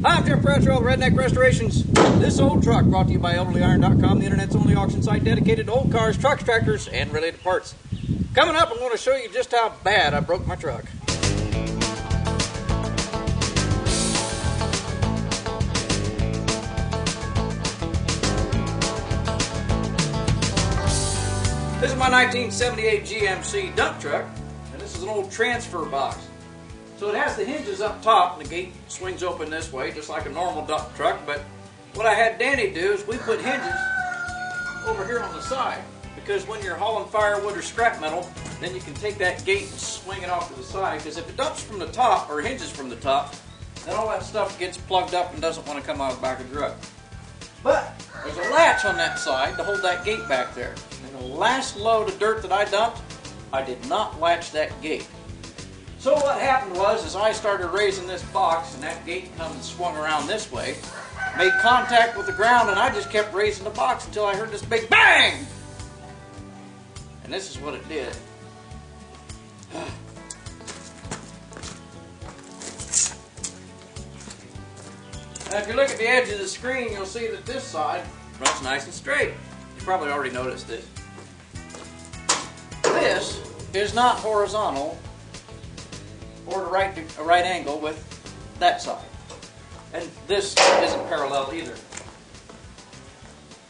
Hi, I'm Jeff Bradshaw, Redneck Restorations. This old truck brought to you by ElderlyIron.com, the internet's only auction site dedicated to old cars, trucks, tractors, and related parts. Coming up, I'm going to show you just how bad I broke my truck. This is my 1978 GMC dump truck, and this is an old transfer box. So it has the hinges up top, and the gate swings open this way, just like a normal dump truck, but what I had Danny do is we put hinges over here on the side, because when you're hauling firewood or scrap metal, then you can take that gate and swing it off to the side, because if it dumps from the top, or hinges from the top, then all that stuff gets plugged up and doesn't want to come out of the back of the truck. But there's a latch on that side to hold that gate back there. And the last load of dirt that I dumped, I did not latch that gate. So what happened was, as I started raising this box and that gate come and swung around this way, made contact with the ground, and I just kept raising the box until I heard this big bang! And this is what it did. Now if you look at the edge of the screen, you'll see that this side runs nice and straight. You probably already noticed this. This is not horizontal or a right angle with that side. And this isn't parallel either.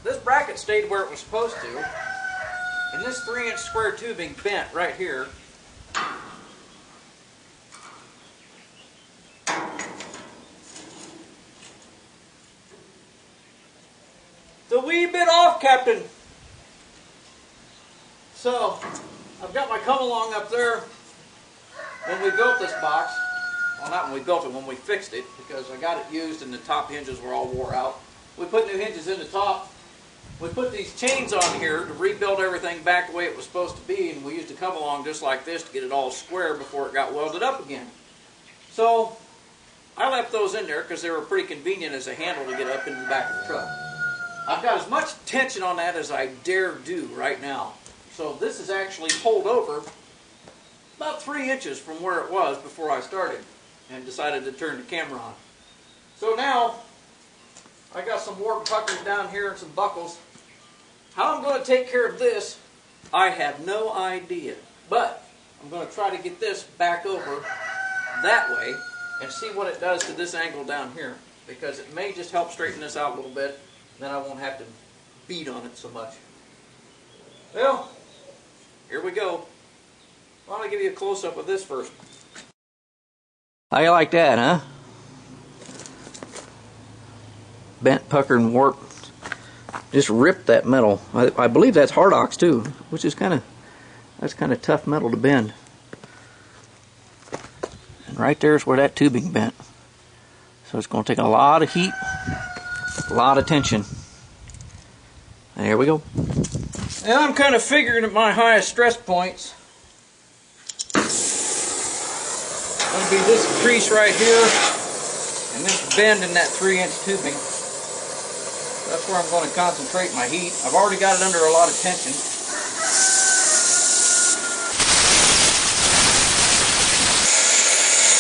This bracket stayed where it was supposed to, and this 3-inch square tubing bent right here. The wee bit off, Captain. So, I've got my come along up there. When we built this box, well, not when we built it, when we fixed it, because I got it used and the top hinges were all wore out. We put new hinges in the top. We put these chains on here to rebuild everything back the way it was supposed to be, and we used a come along just like this to get it all square before it got welded up again. So, I left those in there because they were pretty convenient as a handle to get up into the back of the truck. I've got as much tension on that as I dare do right now. So this is actually pulled over about 3 inches from where it was before I started and decided to turn the camera on. So now, I got some warp puckers down here and some buckles. How I'm going to take care of this, I have no idea. But I'm going to try to get this back over that way and see what it does to this angle down here, because it may just help straighten this out a little bit, then I won't have to beat on it so much. Well, here we go. Why don't I give you a close-up of this first. How you like that, huh? Bent, puckered, and warped. Just ripped that metal. I believe that's Hardox too, which is that's kind of tough metal to bend. And right there's where that tubing bent. So it's going to take a lot of heat, a lot of tension. And here we go. Now I'm kind of figuring at my highest stress points. Going to be this crease right here and this bend in that 3-inch tubing. That's where I'm going to concentrate my heat. I've already got it under a lot of tension.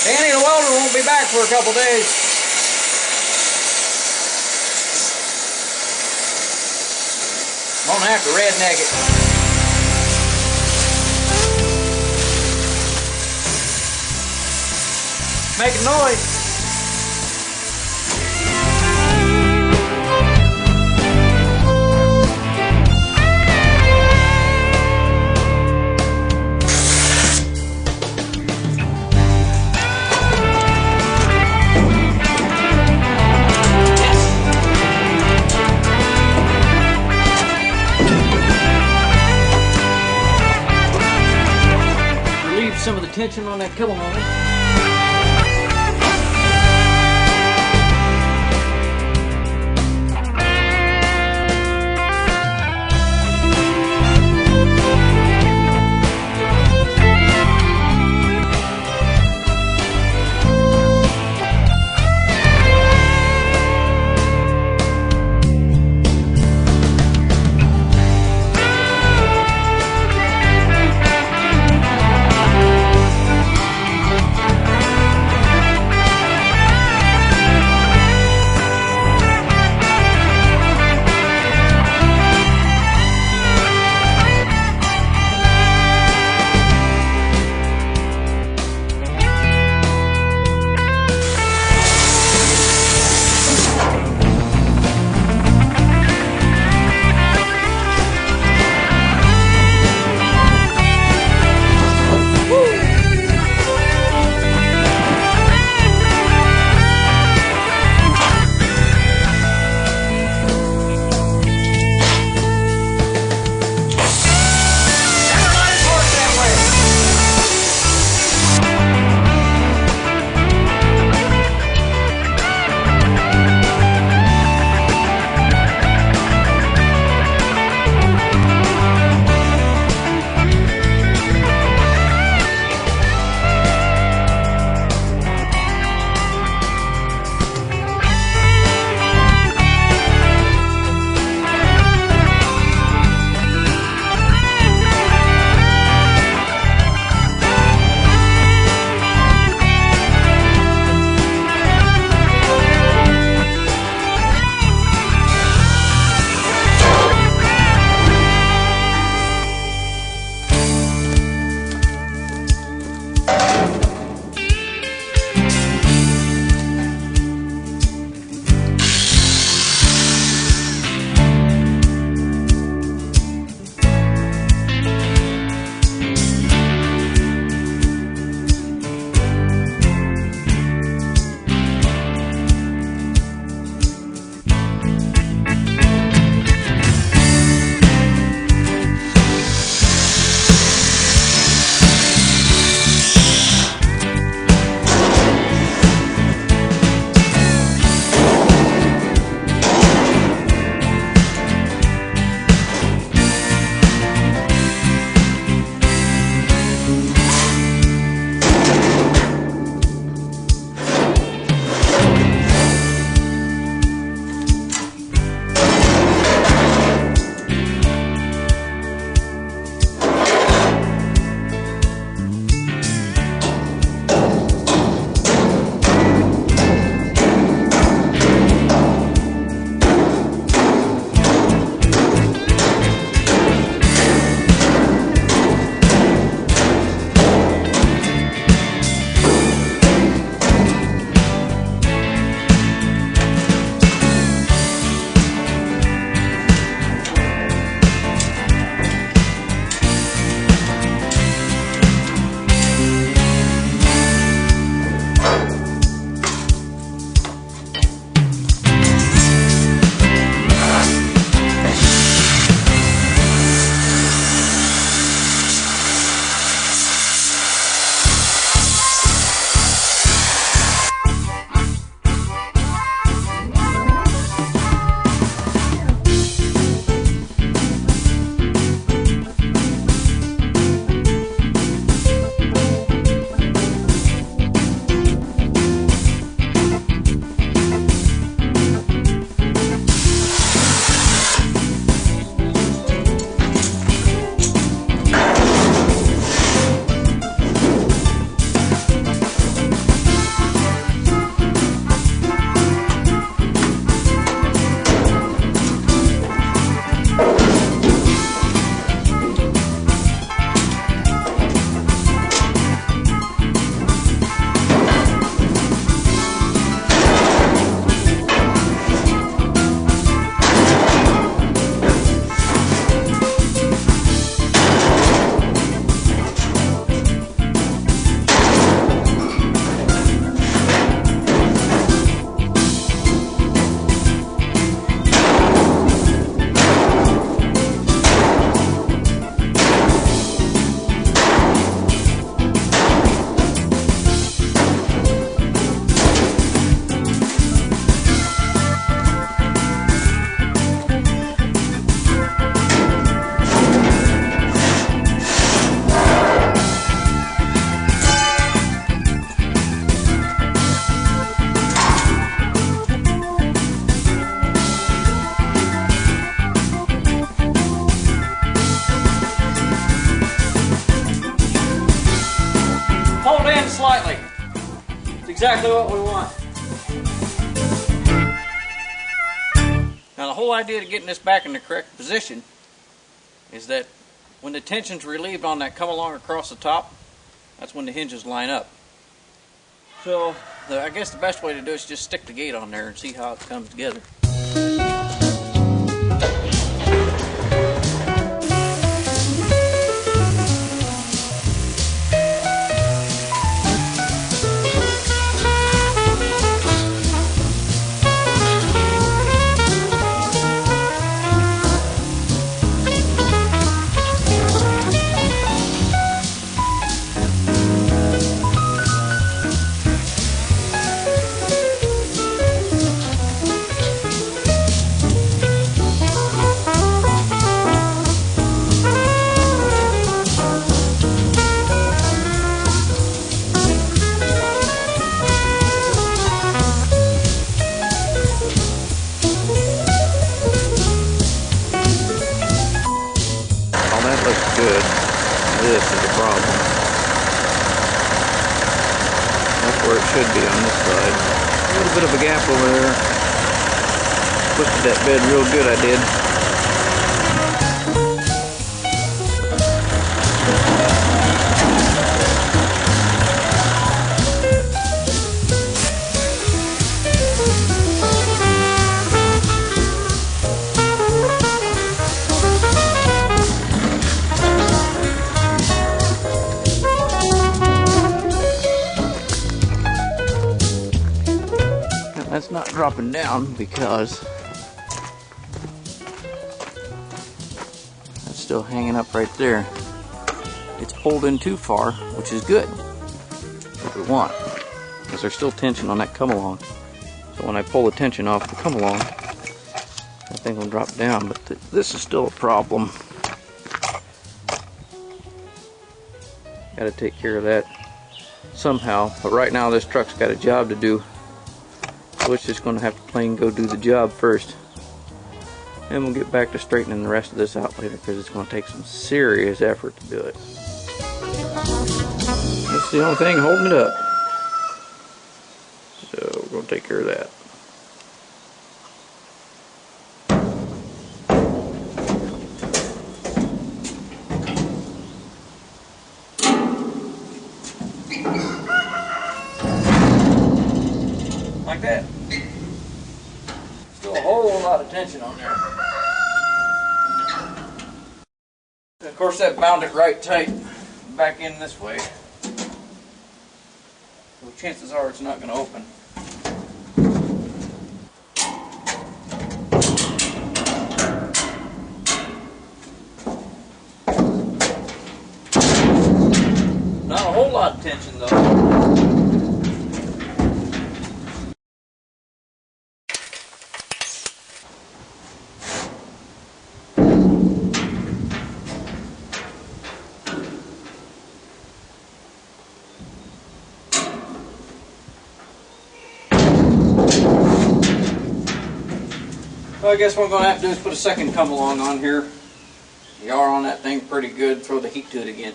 Danny the welder won't be back for a couple days. I'm going to have to redneck it. Making noise. Relieve some of the tension on that couple moment. exactly what we want. Now the whole idea of getting this back in the correct position is that when the tension's relieved on that come along across the top, that's when the hinges line up. So I guess the best way to do it is just stick the gate on there and see how it comes together. Good. This is the problem. That's where it should be on this side. A little bit of a gap over there. Twisted that bed real good, I did. That's not dropping down because that's still hanging up right there. It's pulled in too far, which is good, what we want, because there's still tension on that come along. So when I pull the tension off the come along, that thing will drop down, but this is still a problem. Got to take care of that somehow, but right now this truck's got a job to do. So it's just going to have to plain go do the job first. And we'll get back to straightening the rest of this out later because it's going to take some serious effort to do it. That's the only thing holding it up. So we're going to take care of that. Like that. Still a whole lot of tension on there. Of course that bound it right tight back in this way. So chances are it's not going to open. Not a whole lot of tension though. Well, I guess what we're going to have to do is put a second come along on here. The R on that thing pretty good. Throw the heat to it again.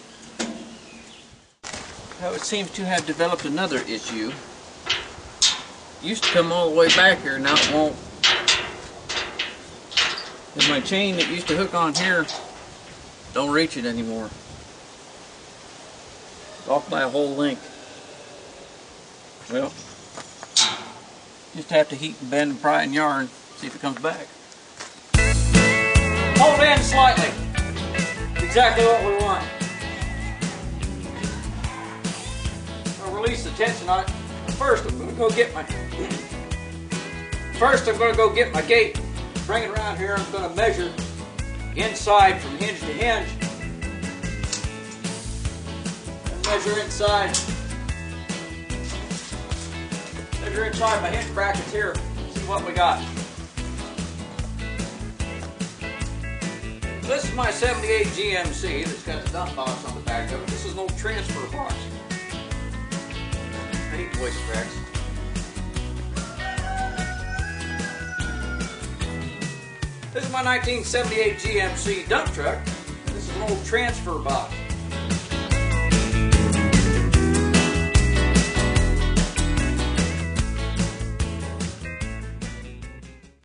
Now it seems to have developed another issue. It used to come all the way back here, now it won't. And my chain that used to hook on here don't reach it anymore. It's off by a whole length. Well, just have to heat and bend and pry and yarn. See if it comes back. Hold in slightly. Exactly what we want. I'll release the tension on it. First, I'm going to go get my gate. Bring it around here. I'm going to measure inside from hinge to hinge. And measure inside. Measure inside my hinge brackets here. See what we got. This is my 78 GMC that's got the dump box on the back of it. This is an old transfer box. I hate voice cracks. This is my 1978 GMC dump truck. This is an old transfer box.